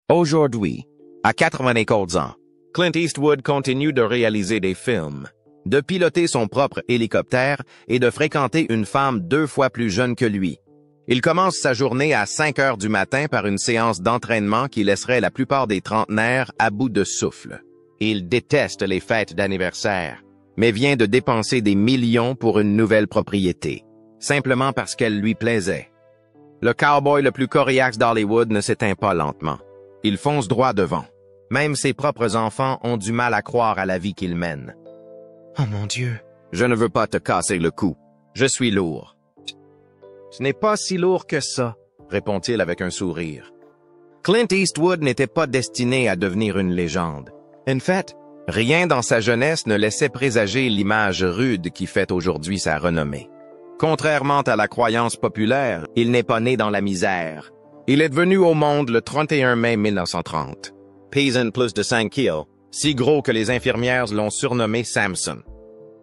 Aujourd'hui, à 84 ans, Clint Eastwood continue de réaliser des films, de piloter son propre hélicoptère et de fréquenter une femme 2 fois plus jeune que lui. Il commence sa journée à 5 heures du matin par une séance d'entraînement qui laisserait la plupart des trentenaires à bout de souffle. Il déteste les fêtes d'anniversaire, mais vient de dépenser des millions pour une nouvelle propriété, simplement parce qu'elle lui plaisait. Le cowboy le plus coriace d'Hollywood ne s'éteint pas lentement. Il fonce droit devant. Même ses propres enfants ont du mal à croire à la vie qu'il mène. « Oh mon Dieu! Je ne veux pas te casser le cou. Je suis lourd. »« Ce n'est pas si lourd que ça, » répond-il avec un sourire. Clint Eastwood n'était pas destiné à devenir une légende. En fait, rien dans sa jeunesse ne laissait présager l'image rude qui fait aujourd'hui sa renommée. Contrairement à la croyance populaire, il n'est pas né dans la misère. Il est venu au monde le 31 mai 1930. Pesant plus de 5 kilos, si gros que les infirmières l'ont surnommé Samson.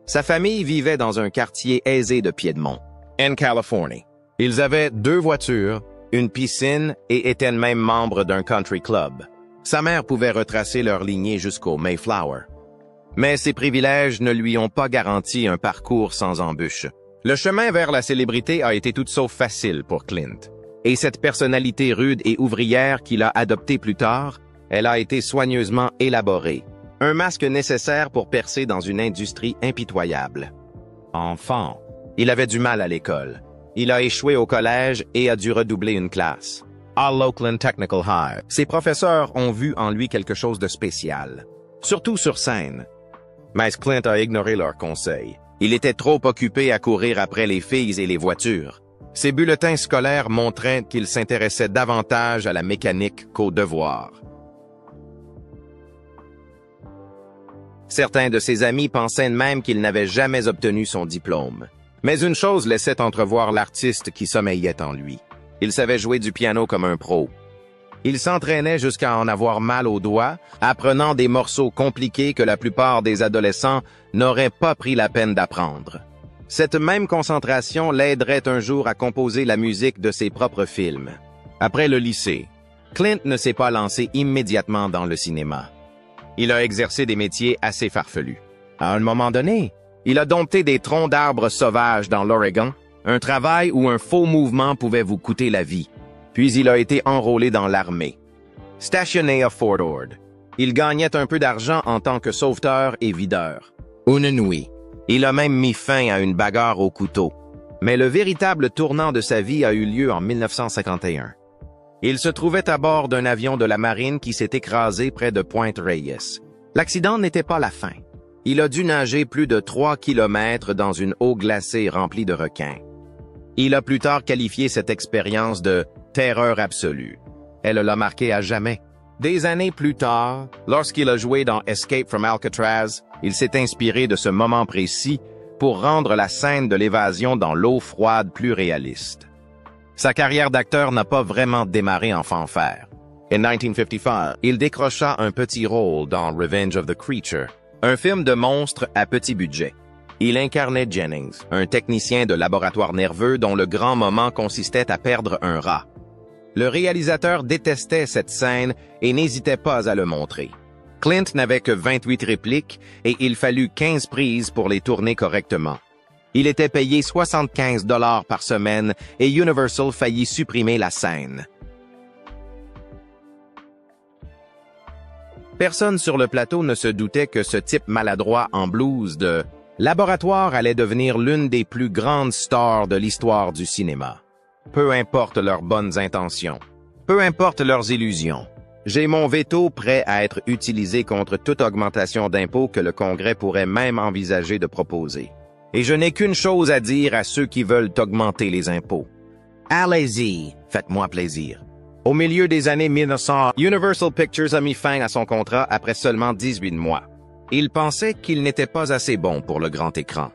Sa famille vivait dans un quartier aisé de Piedmont, en Californie. Ils avaient 2 voitures, une piscine et étaient même membres d'un country club. Sa mère pouvait retracer leur lignée jusqu'au Mayflower. Mais ces privilèges ne lui ont pas garanti un parcours sans embûches. Le chemin vers la célébrité a été tout sauf facile pour Clint. Et cette personnalité rude et ouvrière qu'il a adoptée plus tard, elle a été soigneusement élaborée. Un masque nécessaire pour percer dans une industrie impitoyable. Enfant, il avait du mal à l'école. Il a échoué au collège et a dû redoubler une classe. À l'Oakland Technical High, ses professeurs ont vu en lui quelque chose de spécial. Surtout sur scène. Mais Clint a ignoré leurs conseils. Il était trop occupé à courir après les filles et les voitures. Ses bulletins scolaires montraient qu'il s'intéressait davantage à la mécanique qu'aux devoirs. Certains de ses amis pensaient même qu'il n'avait jamais obtenu son diplôme. Mais une chose laissait entrevoir l'artiste qui sommeillait en lui. Il savait jouer du piano comme un pro. Il s'entraînait jusqu'à en avoir mal aux doigts, apprenant des morceaux compliqués que la plupart des adolescents n'auraient pas pris la peine d'apprendre. Cette même concentration l'aiderait un jour à composer la musique de ses propres films. Après le lycée, Clint ne s'est pas lancé immédiatement dans le cinéma. Il a exercé des métiers assez farfelus. À un moment donné, il a dompté des troncs d'arbres sauvages dans l'Oregon, un travail où un faux mouvement pouvait vous coûter la vie. Puis il a été enrôlé dans l'armée. Stationné à Fort Ord, il gagnait un peu d'argent en tant que sauveteur et videur. Une nuit, il a même mis fin à une bagarre au couteau. Mais le véritable tournant de sa vie a eu lieu en 1951. Il se trouvait à bord d'un avion de la marine qui s'est écrasé près de Point Reyes. L'accident n'était pas la fin. Il a dû nager plus de 3 kilomètres dans une eau glacée remplie de requins. Il a plus tard qualifié cette expérience de « terreur absolue ». Elle l'a marqué à jamais. Des années plus tard, lorsqu'il a joué dans Escape from Alcatraz, il s'est inspiré de ce moment précis pour rendre la scène de l'évasion dans l'eau froide plus réaliste. Sa carrière d'acteur n'a pas vraiment démarré en fanfare. En 1955, il décrocha un petit rôle dans Revenge of the Creature, un film de monstres à petit budget. Il incarnait Jennings, un technicien de laboratoire nerveux dont le grand moment consistait à perdre un rat. Le réalisateur détestait cette scène et n'hésitait pas à le montrer. Clint n'avait que 28 répliques et il fallut 15 prises pour les tourner correctement. Il était payé 75 $ par semaine et Universal faillit supprimer la scène. Personne sur le plateau ne se doutait que ce type maladroit en blouse de laboratoire allait devenir l'une des plus grandes stars de l'histoire du cinéma. Peu importe leurs bonnes intentions, peu importe leurs illusions. J'ai mon veto prêt à être utilisé contre toute augmentation d'impôts que le Congrès pourrait même envisager de proposer. Et je n'ai qu'une chose à dire à ceux qui veulent augmenter les impôts. Allez-y, faites-moi plaisir. Au milieu des années 1900, Universal Pictures a mis fin à son contrat après seulement 18 mois. Il pensait qu'il n'était pas assez bon pour le grand écran.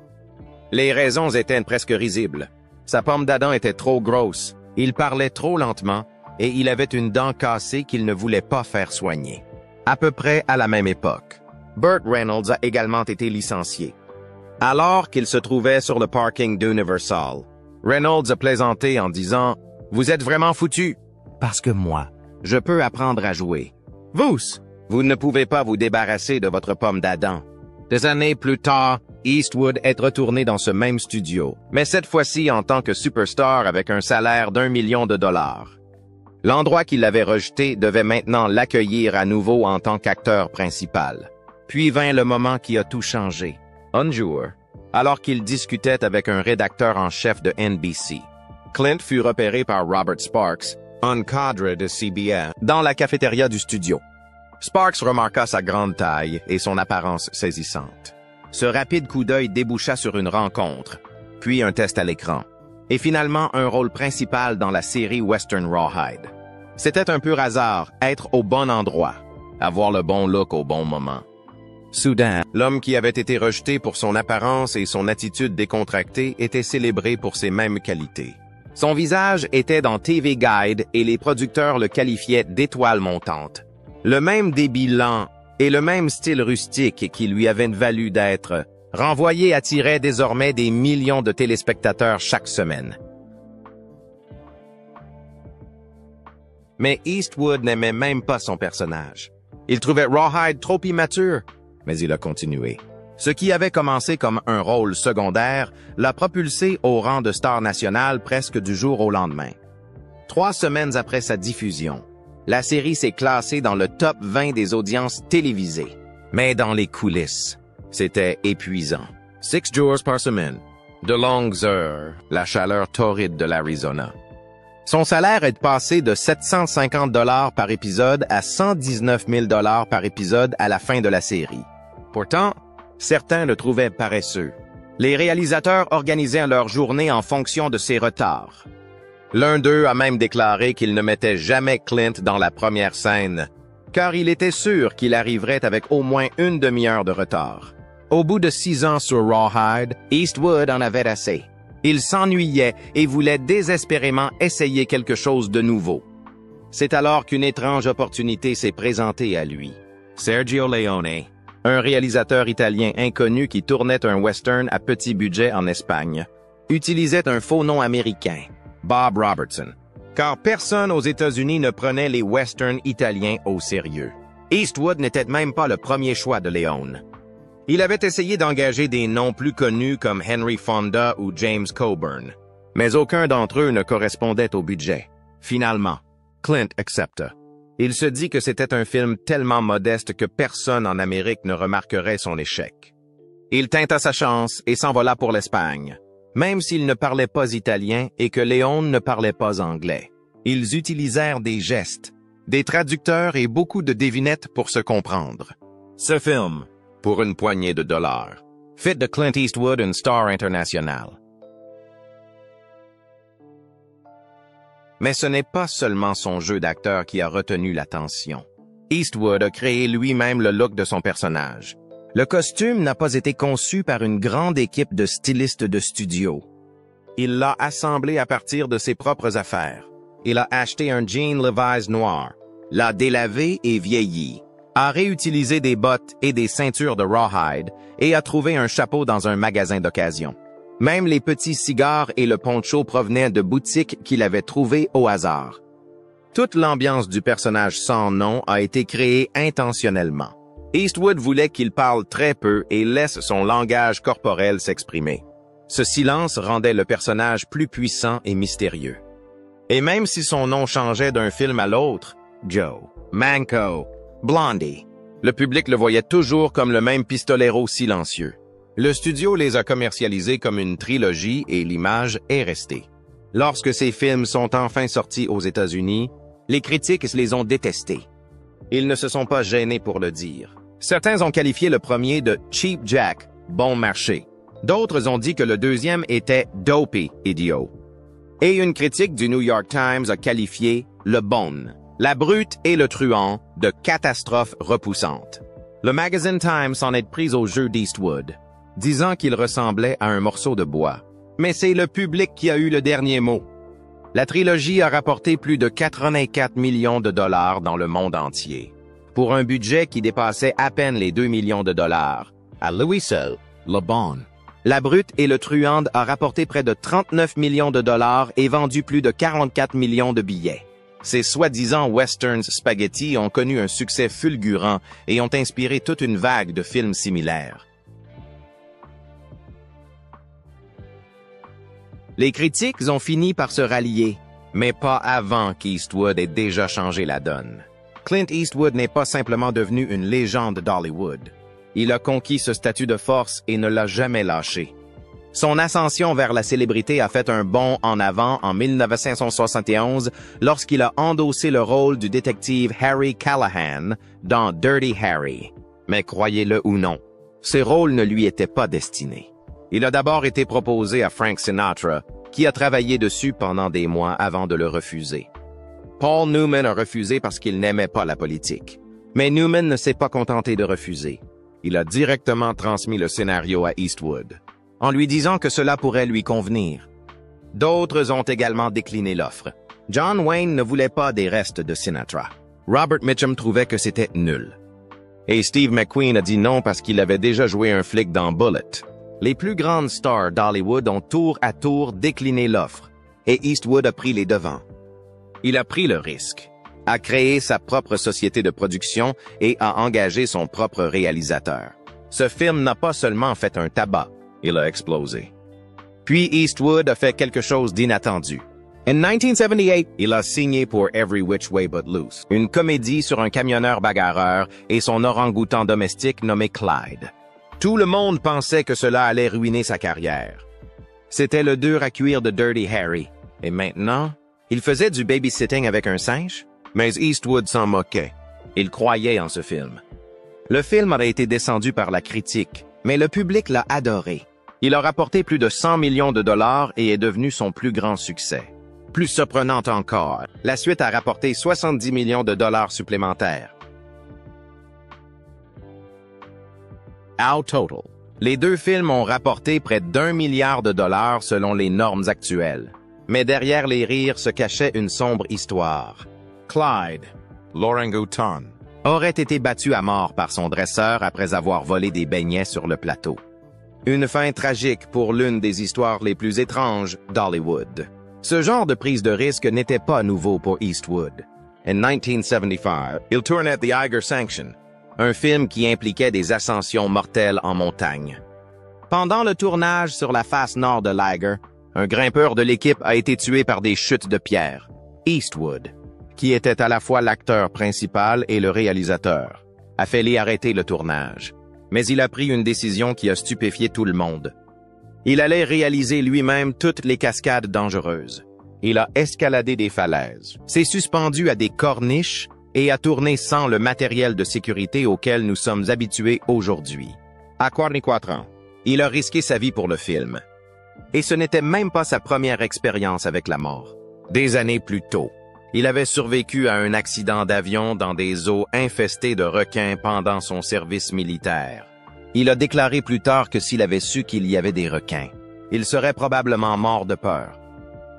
Les raisons étaient presque risibles. Sa pomme d'Adam était trop grosse, il parlait trop lentement et il avait une dent cassée qu'il ne voulait pas faire soigner. À peu près à la même époque, Burt Reynolds a également été licencié. Alors qu'il se trouvait sur le parking d'Universal, Reynolds a plaisanté en disant « Vous êtes vraiment foutus ». Parce que moi, Je peux apprendre à jouer. Vous ne pouvez pas vous débarrasser de votre pomme d'Adam. Des années plus tard, Eastwood est retourné dans ce même studio, mais cette fois-ci en tant que superstar avec un salaire d'1 million de dollars. L'endroit qui l'avait rejeté devait maintenant l'accueillir à nouveau en tant qu'acteur principal. Puis vint le moment qui a tout changé. Un jour, alors qu'il discutait avec un rédacteur en chef de NBC, Clint fut repéré par Robert Sparks, un cadre de CBS, dans la cafétéria du studio. Sparks remarqua sa grande taille et son apparence saisissante. Ce rapide coup d'œil déboucha sur une rencontre, puis un test à l'écran, et finalement un rôle principal dans la série Western Rawhide. C'était un pur hasard, être au bon endroit, avoir le bon look au bon moment. Soudain, l'homme qui avait été rejeté pour son apparence et son attitude décontractée était célébré pour ses mêmes qualités. Son visage était dans TV Guide et les producteurs le qualifiaient d'étoile montante. Le même débit lent et le même style rustique qui lui avait valu d'être renvoyé attirait désormais des millions de téléspectateurs chaque semaine. Mais Eastwood n'aimait même pas son personnage. Il trouvait Rawhide trop immature, mais il a continué. Ce qui avait commencé comme un rôle secondaire l'a propulsé au rang de star nationale presque du jour au lendemain. 3 semaines après sa diffusion, la série s'est classée dans le top 20 des audiences télévisées. Mais dans les coulisses, c'était épuisant. 6 jours par semaine, de longues heures, la chaleur torride de l'Arizona. Son salaire est passé de 750 $ par épisode à 119 000 $ par épisode à la fin de la série. Pourtant, certains le trouvaient paresseux. Les réalisateurs organisaient leur journée en fonction de ses retards. L'un d'eux a même déclaré qu'il ne mettait jamais Clint dans la première scène, car il était sûr qu'il arriverait avec au moins une demi-heure de retard. Au bout de 6 ans sur Rawhide, Eastwood en avait assez. Il s'ennuyait et voulait désespérément essayer quelque chose de nouveau. C'est alors qu'une étrange opportunité s'est présentée à lui. Sergio Leone, un réalisateur italien inconnu qui tournait un western à petit budget en Espagne, utilisait un faux nom américain, Bob Robertson, car personne aux États-Unis ne prenait les westerns italiens au sérieux. Eastwood n'était même pas le premier choix de Leone. Il avait essayé d'engager des noms plus connus comme Henry Fonda ou James Coburn, mais aucun d'entre eux ne correspondait au budget. Finalement, Clint accepta. Il se dit que c'était un film tellement modeste que personne en Amérique ne remarquerait son échec. Il tenta sa chance et s'envola pour l'Espagne, même s'il ne parlait pas italien et que Leone ne parlait pas anglais. Ils utilisèrent des gestes, des traducteurs et beaucoup de devinettes pour se comprendre. Ce film, pour une poignée de dollars, fit de Clint Eastwood une star internationale. Mais ce n'est pas seulement son jeu d'acteur qui a retenu l'attention. Eastwood a créé lui-même le look de son personnage. Le costume n'a pas été conçu par une grande équipe de stylistes de studio. Il l'a assemblé à partir de ses propres affaires. Il a acheté un jean Levi's noir, l'a délavé et vieilli, a réutilisé des bottes et des ceintures de Rawhide et a trouvé un chapeau dans un magasin d'occasion. Même les petits cigares et le poncho provenaient de boutiques qu'il avait trouvées au hasard. Toute l'ambiance du personnage sans nom a été créée intentionnellement. Eastwood voulait qu'il parle très peu et laisse son langage corporel s'exprimer. Ce silence rendait le personnage plus puissant et mystérieux. Et même si son nom changeait d'un film à l'autre, Joe, Manco, Blondie, le public le voyait toujours comme le même pistolero silencieux. Le studio les a commercialisés comme une trilogie et l'image est restée. Lorsque ces films sont enfin sortis aux États-Unis, les critiques les ont détestés. Ils ne se sont pas gênés pour le dire. Certains ont qualifié le premier de « cheap jack », bon marché. D'autres ont dit que le deuxième était « dopey, idiot ». Et une critique du New York Times a qualifié le Bone, la brute et le truand de catastrophe repoussante. Le magazine Time s'en est pris au jeu d'Eastwood, disant qu'il ressemblait à un morceau de bois. Mais c'est le public qui a eu le dernier mot. La trilogie a rapporté plus de 84 millions de dollars dans le monde entier, pour un budget qui dépassait à peine les 2 millions de dollars. À lui seul, le Bone. La brute et le truand a rapporté près de 39 millions de dollars et vendu plus de 44 millions de billets. Ces soi-disant westerns spaghetti ont connu un succès fulgurant et ont inspiré toute une vague de films similaires. Les critiques ont fini par se rallier, mais pas avant qu'Eastwood ait déjà changé la donne. Clint Eastwood n'est pas simplement devenu une légende d'Hollywood. Il a conquis ce statut de force et ne l'a jamais lâché. Son ascension vers la célébrité a fait un bond en avant en 1971 lorsqu'il a endossé le rôle du détective Harry Callahan dans Dirty Harry. Mais croyez-le ou non, ce rôle ne lui était pas destiné. Il a d'abord été proposé à Frank Sinatra, qui a travaillé dessus pendant des mois avant de le refuser. Paul Newman a refusé parce qu'il n'aimait pas la politique. Mais Newman ne s'est pas contenté de refuser. Il a directement transmis le scénario à Eastwood, en lui disant que cela pourrait lui convenir. D'autres ont également décliné l'offre. John Wayne ne voulait pas des restes de Sinatra. Robert Mitchum trouvait que c'était nul. Et Steve McQueen a dit non parce qu'il avait déjà joué un flic dans Bullitt. Les plus grandes stars d'Hollywood ont tour à tour décliné l'offre, et Eastwood a pris les devants. Il a pris le risque, a créé sa propre société de production et a engagé son propre réalisateur. Ce film n'a pas seulement fait un tabac, il a explosé. Puis Eastwood a fait quelque chose d'inattendu. En 1978, il a signé pour Every Which Way But Loose, une comédie sur un camionneur bagarreur et son orang-outan domestique nommé Clyde. Tout le monde pensait que cela allait ruiner sa carrière. C'était le dur à cuire de Dirty Harry. Et maintenant, il faisait du babysitting avec un singe? Mais Eastwood s'en moquait. Il croyait en ce film. Le film a été descendu par la critique, mais le public l'a adoré. Il a rapporté plus de 100 millions de dollars et est devenu son plus grand succès. Plus surprenant encore, la suite a rapporté 70 millions de dollars supplémentaires. Au total, les deux films ont rapporté près d'1 milliard de dollars selon les normes actuelles. Mais derrière les rires se cachait une sombre histoire. Clyde, l'orang-outan, aurait été battu à mort par son dresseur après avoir volé des beignets sur le plateau. Une fin tragique pour l'une des histoires les plus étranges d'Hollywood. Ce genre de prise de risque n'était pas nouveau pour Eastwood. En 1975, il tournait The Eiger Sanction, un film qui impliquait des ascensions mortelles en montagne. Pendant le tournage sur la face nord de l'Eiger, un grimpeur de l'équipe a été tué par des chutes de pierre. Eastwood, qui était à la fois l'acteur principal et le réalisateur, a failli arrêter le tournage. Mais il a pris une décision qui a stupéfié tout le monde. Il allait réaliser lui-même toutes les cascades dangereuses. Il a escaladé des falaises, s'est suspendu à des corniches et a tourné sans le matériel de sécurité auquel nous sommes habitués aujourd'hui. À 44 ans, il a risqué sa vie pour le film. Et ce n'était même pas sa première expérience avec la mort. Des années plus tôt, il avait survécu à un accident d'avion dans des eaux infestées de requins pendant son service militaire. Il a déclaré plus tard que s'il avait su qu'il y avait des requins, il serait probablement mort de peur.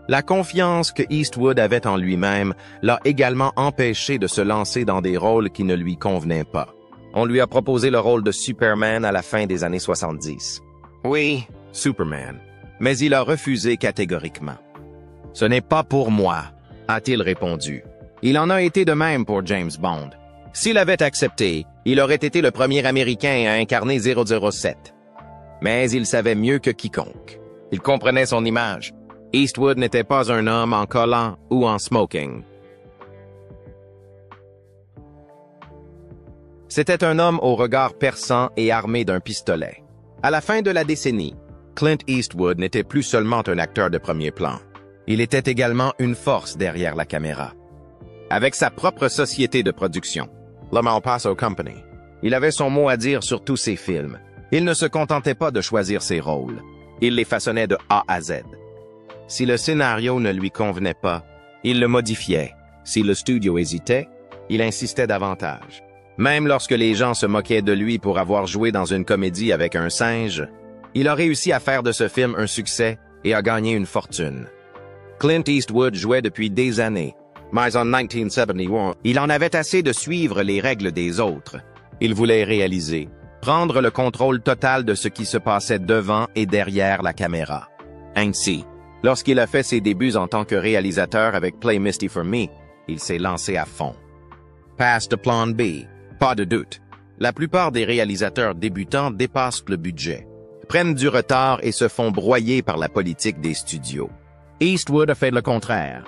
La confiance que Eastwood avait en lui-même l'a également empêché de se lancer dans des rôles qui ne lui convenaient pas. On lui a proposé le rôle de Superman à la fin des années 70. Oui, Superman. Mais il a refusé catégoriquement. « Ce n'est pas pour moi », a-t-il répondu. Il en a été de même pour James Bond. S'il avait accepté, il aurait été le premier Américain à incarner 007. Mais il savait mieux que quiconque. Il comprenait son image. Eastwood n'était pas un homme en collant ou en smoking. C'était un homme au regard perçant et armé d'un pistolet. À la fin de la décennie, Clint Eastwood n'était plus seulement un acteur de premier plan. Il était également une force derrière la caméra. Avec sa propre société de production, La Malpaso Company, il avait son mot à dire sur tous ses films. Il ne se contentait pas de choisir ses rôles. Il les façonnait de A à Z. Si le scénario ne lui convenait pas, il le modifiait. Si le studio hésitait, il insistait davantage. Même lorsque les gens se moquaient de lui pour avoir joué dans une comédie avec un singe, il a réussi à faire de ce film un succès et a gagné une fortune. Clint Eastwood jouait depuis des années, mais en 1971, il en avait assez de suivre les règles des autres. Il voulait réaliser, prendre le contrôle total de ce qui se passait devant et derrière la caméra. Ainsi, lorsqu'il a fait ses débuts en tant que réalisateur avec Play Misty for Me, Il s'est lancé à fond. Passe de plan B. Pas de doute. La plupart des réalisateurs débutants dépassent le budget, prennent du retard et se font broyer par la politique des studios. Eastwood a fait le contraire.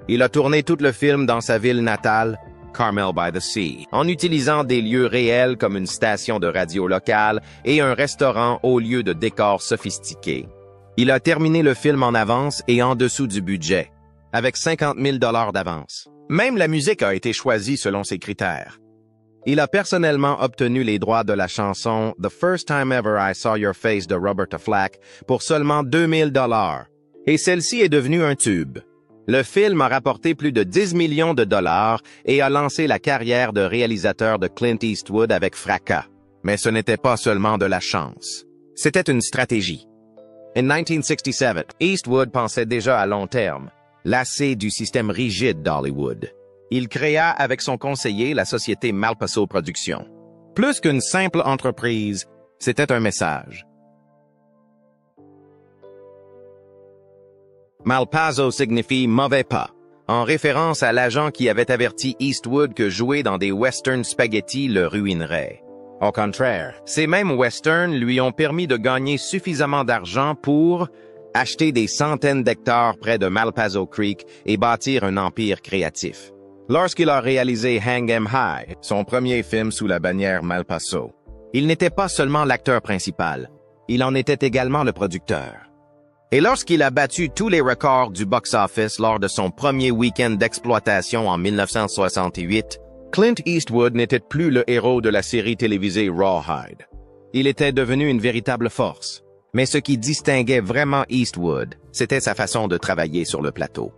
Il a tourné tout le film dans sa ville natale, Carmel by the Sea, en utilisant des lieux réels comme une station de radio locale et un restaurant au lieu de décors sophistiqués. Il a terminé le film en avance et en dessous du budget, avec 50 000 $ d'avance. Même la musique a été choisie selon ses critères. Il a personnellement obtenu les droits de la chanson The First Time Ever I Saw Your Face de Roberta Flack pour seulement 2 000 $, et celle-ci est devenue un tube. Le film a rapporté plus de 10 millions de dollars et a lancé la carrière de réalisateur de Clint Eastwood avec fracas. Mais ce n'était pas seulement de la chance. C'était une stratégie. En 1967, Eastwood pensait déjà à long terme, lassé du système rigide d'Hollywood. Il créa avec son conseiller la société Malpaso Productions. Plus qu'une simple entreprise, c'était un message. Malpaso signifie « mauvais pas », en référence à l'agent qui avait averti Eastwood que jouer dans des western spaghetti le ruinerait. Au contraire, ces mêmes westerns lui ont permis de gagner suffisamment d'argent pour acheter des centaines d'hectares près de Malpaso Creek et bâtir un empire créatif. Lorsqu'il a réalisé Hang 'Em High, son premier film sous la bannière Malpaso, il n'était pas seulement l'acteur principal, il en était également le producteur. Et lorsqu'il a battu tous les records du box-office lors de son premier week-end d'exploitation en 1968, Clint Eastwood n'était plus le héros de la série télévisée Rawhide. Il était devenu une véritable force. Mais ce qui distinguait vraiment Eastwood, c'était sa façon de travailler sur le plateau.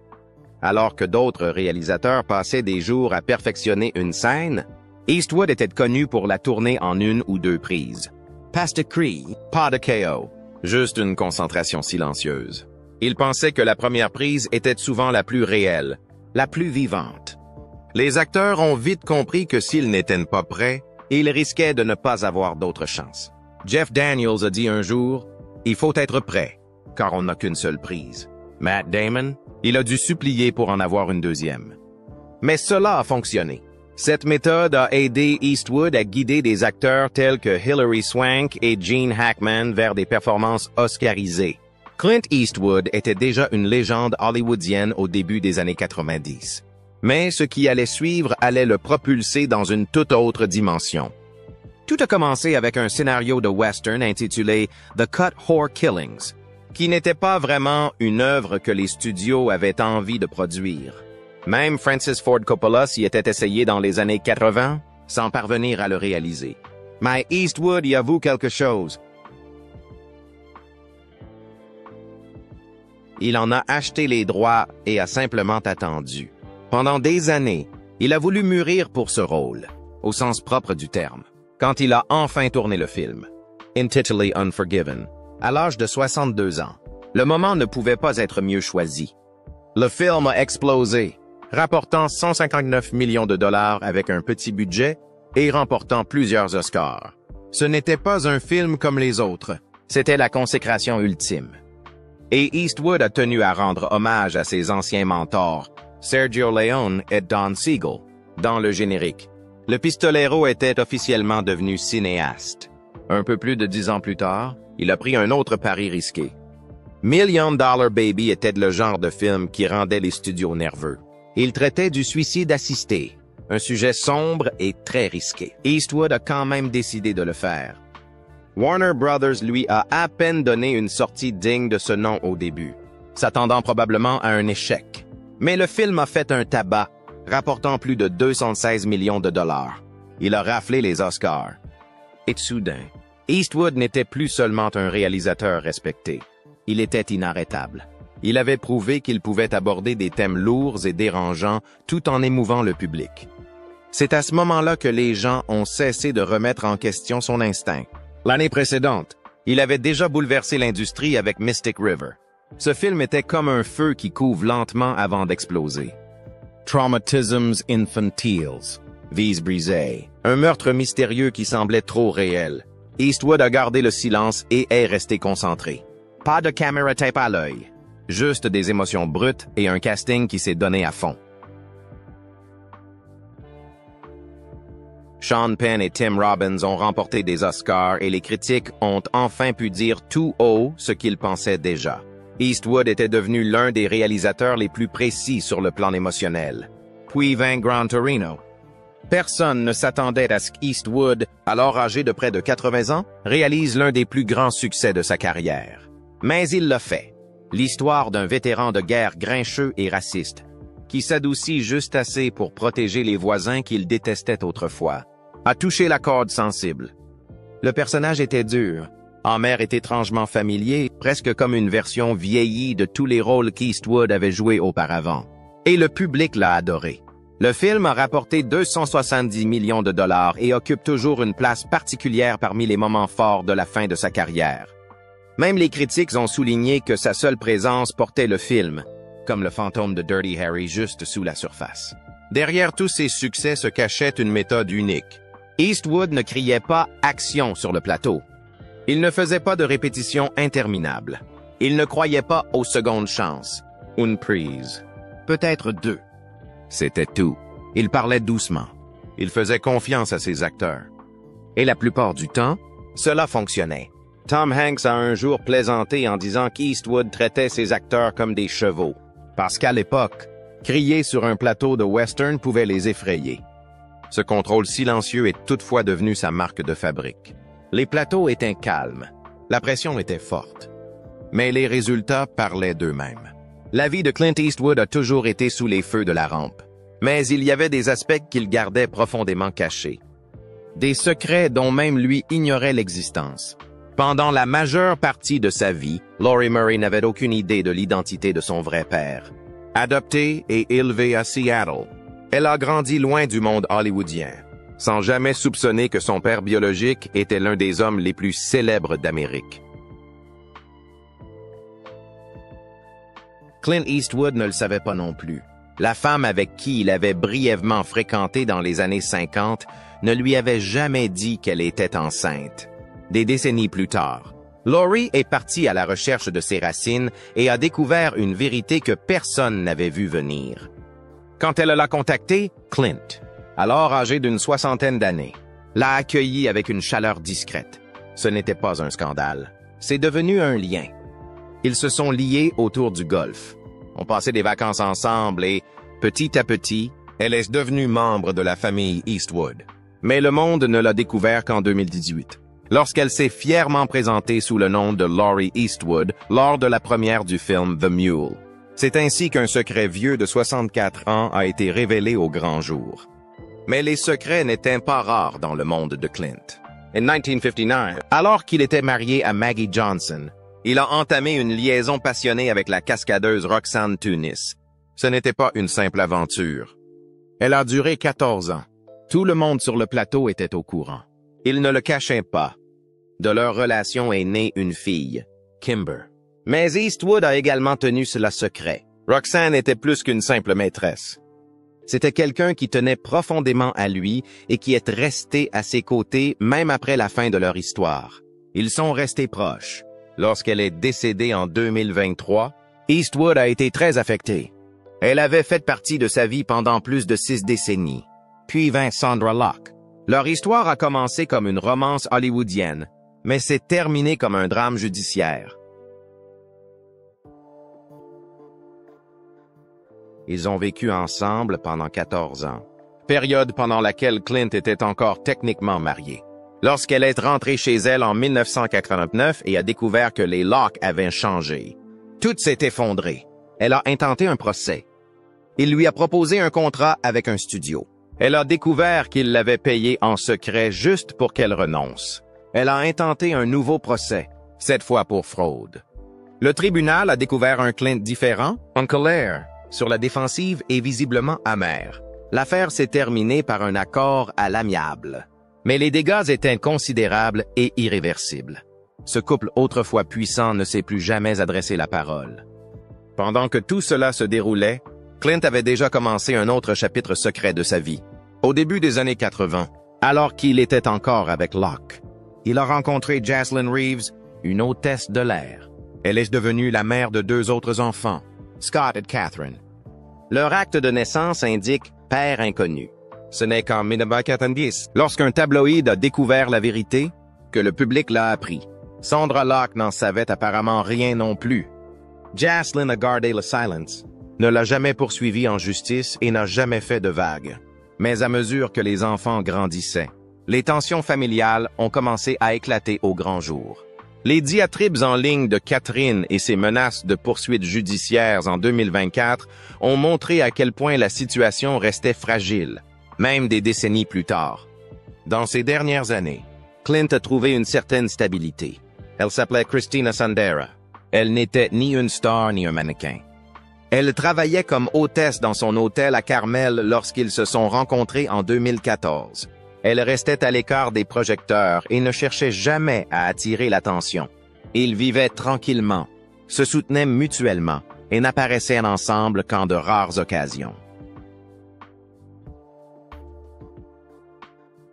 Alors que d'autres réalisateurs passaient des jours à perfectionner une scène, Eastwood était connu pour la tourner en 1 ou 2 prises. Pas de cri, pas de KO. Juste une concentration silencieuse. Il pensait que la première prise était souvent la plus réelle, la plus vivante. Les acteurs ont vite compris que s'ils n'étaient pas prêts, ils risquaient de ne pas avoir d'autre chance. Jeff Daniels a dit un jour, « Il faut être prêt, car on n'a qu'une seule prise. » Matt Damon, il a dû supplier pour en avoir une deuxième. Mais cela a fonctionné. Cette méthode a aidé Eastwood à guider des acteurs tels que Hilary Swank et Gene Hackman vers des performances oscarisées. Clint Eastwood était déjà une légende hollywoodienne au début des années 90. Mais ce qui allait suivre allait le propulser dans une toute autre dimension. Tout a commencé avec un scénario de western intitulé The Cut Whore Killings, qui n'était pas vraiment une œuvre que les studios avaient envie de produire. Même Francis Ford Coppola s'y était essayé dans les années 80, sans parvenir à le réaliser. Mais Eastwood y avoue quelque chose. Il en a acheté les droits et a simplement attendu. Pendant des années, il a voulu mûrir pour ce rôle, au sens propre du terme, quand il a enfin tourné le film, intitulé Unforgiven, à l'âge de 62 ans. Le moment ne pouvait pas être mieux choisi. Le film a explosé, rapportant 159 millions de dollars avec un petit budget et remportant plusieurs Oscars. Ce n'était pas un film comme les autres, c'était la consécration ultime. Et Eastwood a tenu à rendre hommage à ses anciens mentors, Sergio Leone et Don Siegel, dans le générique. Le pistolero était officiellement devenu cinéaste. Un peu plus de 10 ans plus tard, il a pris un autre pari risqué. Million Dollar Baby était le genre de film qui rendait les studios nerveux. Il traitait du suicide assisté, un sujet sombre et très risqué. Eastwood a quand même décidé de le faire. Warner Brothers lui a à peine donné une sortie digne de ce nom au début, s'attendant probablement à un échec. Mais le film a fait un tabac, rapportant plus de 216 millions de dollars. Il a raflé les Oscars. Et soudain, Eastwood n'était plus seulement un réalisateur respecté. Il était inarrêtable. Il avait prouvé qu'il pouvait aborder des thèmes lourds et dérangeants tout en émouvant le public. C'est à ce moment-là que les gens ont cessé de remettre en question son instinct. L'année précédente, il avait déjà bouleversé l'industrie avec Mystic River. Ce film était comme un feu qui couve lentement avant d'exploser. Traumatisms Infantiles, Vise brisée, un meurtre mystérieux qui semblait trop réel. Eastwood a gardé le silence et est resté concentré. Pas de caméra tape à l'œil. Juste des émotions brutes et un casting qui s'est donné à fond. Sean Penn et Tim Robbins ont remporté des Oscars et les critiques ont enfin pu dire tout haut ce qu'ils pensaient déjà. Eastwood était devenu l'un des réalisateurs les plus précis sur le plan émotionnel. Puis vint Gran Torino. Personne ne s'attendait à ce qu'Eastwood, alors âgé de près de 80 ans, réalise l'un des plus grands succès de sa carrière. Mais il l'a fait. L'histoire d'un vétéran de guerre grincheux et raciste, qui s'adoucit juste assez pour protéger les voisins qu'il détestait autrefois, a touché la corde sensible. Le personnage était dur. Homer est étrangement familier, presque comme une version vieillie de tous les rôles qu'Eastwood avait joués auparavant. Et le public l'a adoré. Le film a rapporté 270 millions de dollars et occupe toujours une place particulière parmi les moments forts de la fin de sa carrière. Même les critiques ont souligné que sa seule présence portait le film, comme le fantôme de Dirty Harry juste sous la surface. Derrière tous ces succès se cachait une méthode unique. Eastwood ne criait pas « action » sur le plateau. Il ne faisait pas de répétitions interminables. Il ne croyait pas aux secondes chances. Une prise. Peut-être deux. C'était tout. Il parlait doucement. Il faisait confiance à ses acteurs. Et la plupart du temps, cela fonctionnait. Tom Hanks a un jour plaisanté en disant qu'Eastwood traitait ses acteurs comme des chevaux. Parce qu'à l'époque, crier sur un plateau de western pouvait les effrayer. Ce contrôle silencieux est toutefois devenu sa marque de fabrique. Les plateaux étaient calmes, la pression était forte, mais les résultats parlaient d'eux-mêmes. La vie de Clint Eastwood a toujours été sous les feux de la rampe, mais il y avait des aspects qu'il gardait profondément cachés. Des secrets dont même lui ignorait l'existence. Pendant la majeure partie de sa vie, Laurie Murray n'avait aucune idée de l'identité de son vrai père. Adoptée et élevée à Seattle, elle a grandi loin du monde hollywoodien, sans jamais soupçonner que son père biologique était l'un des hommes les plus célèbres d'Amérique. Clint Eastwood ne le savait pas non plus. La femme avec qui il avait brièvement fréquenté dans les années 50 ne lui avait jamais dit qu'elle était enceinte. Des décennies plus tard, Laurie est partie à la recherche de ses racines et a découvert une vérité que personne n'avait vu venir. Quand elle l'a contacté, Clint, alors âgé d'une soixantaine d'années, l'a accueilli avec une chaleur discrète. Ce n'était pas un scandale. C'est devenu un lien. Ils se sont liés autour du golf. On passait des vacances ensemble et, petit à petit, elle est devenue membre de la famille Eastwood. Mais le monde ne l'a découvert qu'en 2018, lorsqu'elle s'est fièrement présentée sous le nom de Laurie Eastwood lors de la première du film The Mule. C'est ainsi qu'un secret vieux de 64 ans a été révélé au grand jour. Mais les secrets n'étaient pas rares dans le monde de Clint. En 1959, alors qu'il était marié à Maggie Johnson, il a entamé une liaison passionnée avec la cascadeuse Roxanne Tunis. Ce n'était pas une simple aventure. Elle a duré 14 ans. Tout le monde sur le plateau était au courant. Il ne le cachait pas. De leur relation est née une fille, Kimber. Mais Eastwood a également tenu cela secret. Roxanne était plus qu'une simple maîtresse. C'était quelqu'un qui tenait profondément à lui et qui est resté à ses côtés même après la fin de leur histoire. Ils sont restés proches. Lorsqu'elle est décédée en 2023, Eastwood a été très affecté. Elle avait fait partie de sa vie pendant plus de 6 décennies. Puis vint Sandra Locke. Leur histoire a commencé comme une romance hollywoodienne, mais s'est terminée comme un drame judiciaire. Ils ont vécu ensemble pendant 14 ans, période pendant laquelle Clint était encore techniquement marié. Lorsqu'elle est rentrée chez elle en 1989 et a découvert que les Locke avaient changé, tout s'est effondré. Elle a intenté un procès. Il lui a proposé un contrat avec un studio. Elle a découvert qu'il l'avait payé en secret juste pour qu'elle renonce. Elle a intenté un nouveau procès, cette fois pour fraude. Le tribunal a découvert un Clint différent, en colère, sur la défensive et visiblement amer. L'affaire s'est terminée par un accord à l'amiable. Mais les dégâts étaient considérables et irréversibles. Ce couple autrefois puissant ne s'est plus jamais adressé la parole. Pendant que tout cela se déroulait, Clint avait déjà commencé un autre chapitre secret de sa vie. Au début des années 80, alors qu'il était encore avec Locke, il a rencontré Jocelyn Reeves, une hôtesse de l'air. Elle est devenue la mère de 2 autres enfants, Scott et Catherine. Leur acte de naissance indique « père inconnu ». Ce n'est qu'en 1990, lorsqu'un tabloïd a découvert la vérité, que le public l'a appris. Sandra Locke n'en savait apparemment rien non plus. Jaslyn a gardé le silence, ne l'a jamais poursuivi en justice et n'a jamais fait de vagues. Mais à mesure que les enfants grandissaient, les tensions familiales ont commencé à éclater au grand jour. Les diatribes en ligne de Catherine et ses menaces de poursuites judiciaires en 2024 ont montré à quel point la situation restait fragile, même des décennies plus tard. Dans ces dernières années, Clint a trouvé une certaine stabilité. Elle s'appelait Christina Sandera. Elle n'était ni une star ni un mannequin. Elle travaillait comme hôtesse dans son hôtel à Carmel lorsqu'ils se sont rencontrés en 2014. Elle restait à l'écart des projecteurs et ne cherchait jamais à attirer l'attention. Ils vivaient tranquillement, se soutenaient mutuellement et n'apparaissaient ensemble qu'en de rares occasions.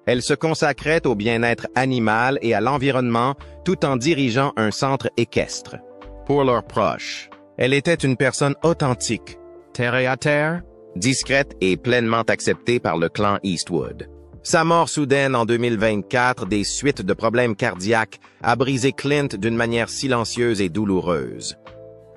Elle se consacrait au bien-être animal et à l'environnement tout en dirigeant un centre équestre. Pour leurs proches, elle était une personne authentique, terre à terre, discrète et pleinement acceptée par le clan Eastwood. Sa mort soudaine en 2024 des suites de problèmes cardiaques a brisé Clint d'une manière silencieuse et douloureuse.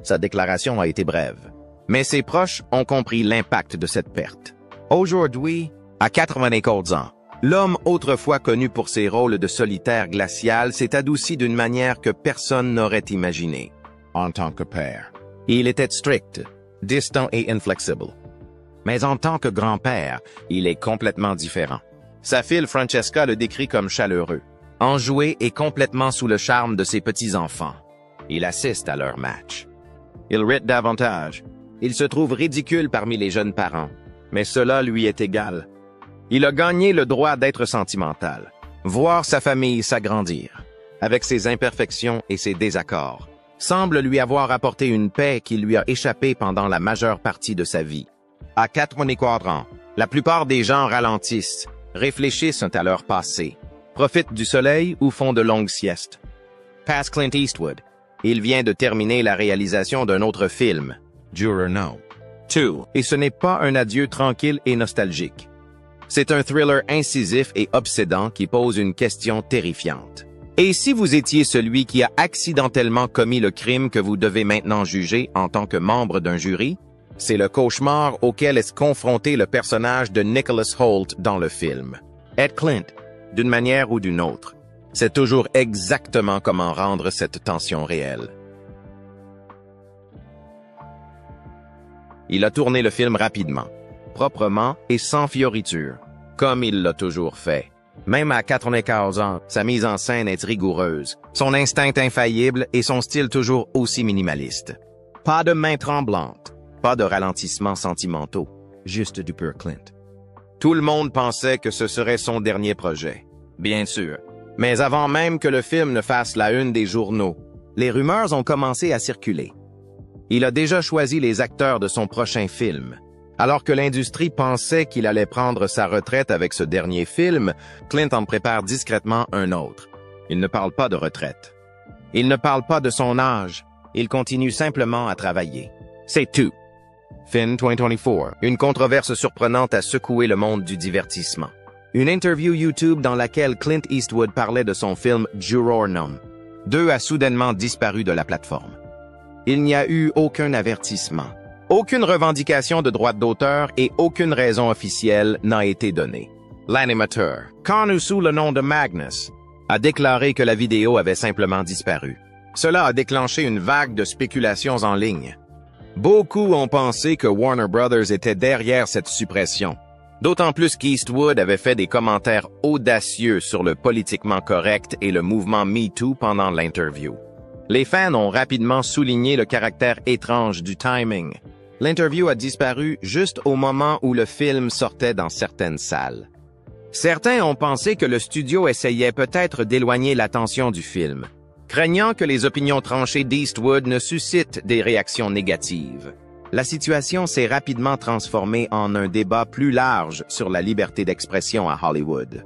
Sa déclaration a été brève, mais ses proches ont compris l'impact de cette perte. Aujourd'hui, à 94 ans, l'homme autrefois connu pour ses rôles de solitaire glacial s'est adouci d'une manière que personne n'aurait imaginée. En tant que père, il était strict, distant et inflexible. Mais en tant que grand-père, il est complètement différent. Sa fille Francesca le décrit comme chaleureux, enjoué et complètement sous le charme de ses petits-enfants. Il assiste à leurs matchs. Il rit davantage. Il se trouve ridicule parmi les jeunes parents, mais cela lui est égal. Il a gagné le droit d'être sentimental, voir sa famille s'agrandir, avec ses imperfections et ses désaccords, semble lui avoir apporté une paix qui lui a échappé pendant la majeure partie de sa vie. À 84 ans, la plupart des gens ralentissent, réfléchissent à leur passé, profitent du soleil ou font de longues siestes. Passe Clint Eastwood. Il vient de terminer la réalisation d'un autre film, Juror No. 2, et ce n'est pas un adieu tranquille et nostalgique. C'est un thriller incisif et obsédant qui pose une question terrifiante. Et si vous étiez celui qui a accidentellement commis le crime que vous devez maintenant juger en tant que membre d'un jury, c'est le cauchemar auquel est confronté le personnage de Nicholas Hoult dans le film. Ed Clint, d'une manière ou d'une autre, sait toujours exactement comment rendre cette tension réelle. Il a tourné le film rapidement, proprement et sans fioriture, comme il l'a toujours fait. Même à 94 ans, sa mise en scène est rigoureuse, son instinct infaillible et son style toujours aussi minimaliste. Pas de main tremblante, pas de ralentissements sentimentaux, juste du pur Clint. Tout le monde pensait que ce serait son dernier projet, bien sûr. Mais avant même que le film ne fasse la une des journaux, les rumeurs ont commencé à circuler. Il a déjà choisi les acteurs de son prochain film. Alors que l'industrie pensait qu'il allait prendre sa retraite avec ce dernier film, Clint en prépare discrètement un autre. Il ne parle pas de retraite. Il ne parle pas de son âge. Il continue simplement à travailler. C'est tout. Fin 2024, une controverse surprenante a secoué le monde du divertissement. Une interview YouTube dans laquelle Clint Eastwood parlait de son film Juror No. 2 a soudainement disparu de la plateforme. Il n'y a eu aucun avertissement. Aucune revendication de droit d'auteur et aucune raison officielle n'a été donnée. L'animateur, connu sous le nom de Magnus, a déclaré que la vidéo avait simplement disparu. Cela a déclenché une vague de spéculations en ligne. Beaucoup ont pensé que Warner Brothers était derrière cette suppression, d'autant plus qu'Eastwood avait fait des commentaires audacieux sur le politiquement correct et le mouvement MeToo pendant l'interview. Les fans ont rapidement souligné le caractère étrange du timing. L'interview a disparu juste au moment où le film sortait dans certaines salles. Certains ont pensé que le studio essayait peut-être d'éloigner l'attention du film, craignant que les opinions tranchées d'Eastwood ne suscitent des réactions négatives. La situation s'est rapidement transformée en un débat plus large sur la liberté d'expression à Hollywood.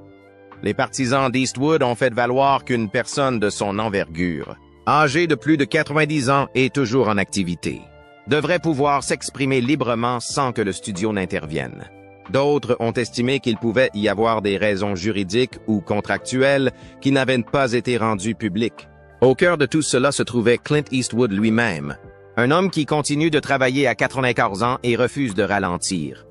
Les partisans d'Eastwood ont fait valoir qu'une personne de son envergure, âgée de plus de 90 ans et toujours en activité, devrait pouvoir s'exprimer librement sans que le studio n'intervienne. D'autres ont estimé qu'il pouvait y avoir des raisons juridiques ou contractuelles qui n'avaient pas été rendues publiques. Au cœur de tout cela se trouvait Clint Eastwood lui-même, un homme qui continue de travailler à 94 ans et refuse de ralentir.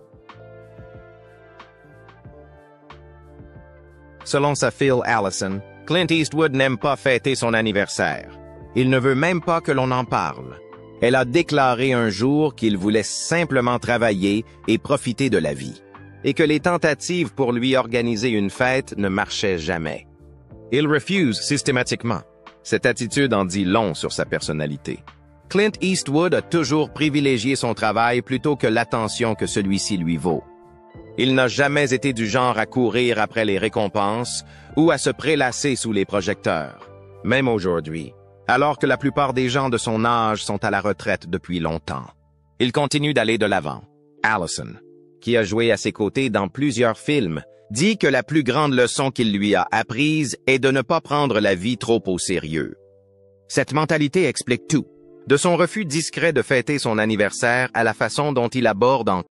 Selon sa fille Allison, Clint Eastwood n'aime pas fêter son anniversaire. Il ne veut même pas que l'on en parle. Elle a déclaré un jour qu'il voulait simplement travailler et profiter de la vie, et que les tentatives pour lui organiser une fête ne marchaient jamais. Il refuse systématiquement. Cette attitude en dit long sur sa personnalité. Clint Eastwood a toujours privilégié son travail plutôt que l'attention que celui-ci lui vaut. Il n'a jamais été du genre à courir après les récompenses ou à se prélasser sous les projecteurs. Même aujourd'hui, alors que la plupart des gens de son âge sont à la retraite depuis longtemps. Il continue d'aller de l'avant. Allison, qui a joué à ses côtés dans plusieurs films, dit que la plus grande leçon qu'il lui a apprise est de ne pas prendre la vie trop au sérieux. Cette mentalité explique tout. De son refus discret de fêter son anniversaire à la façon dont il aborde en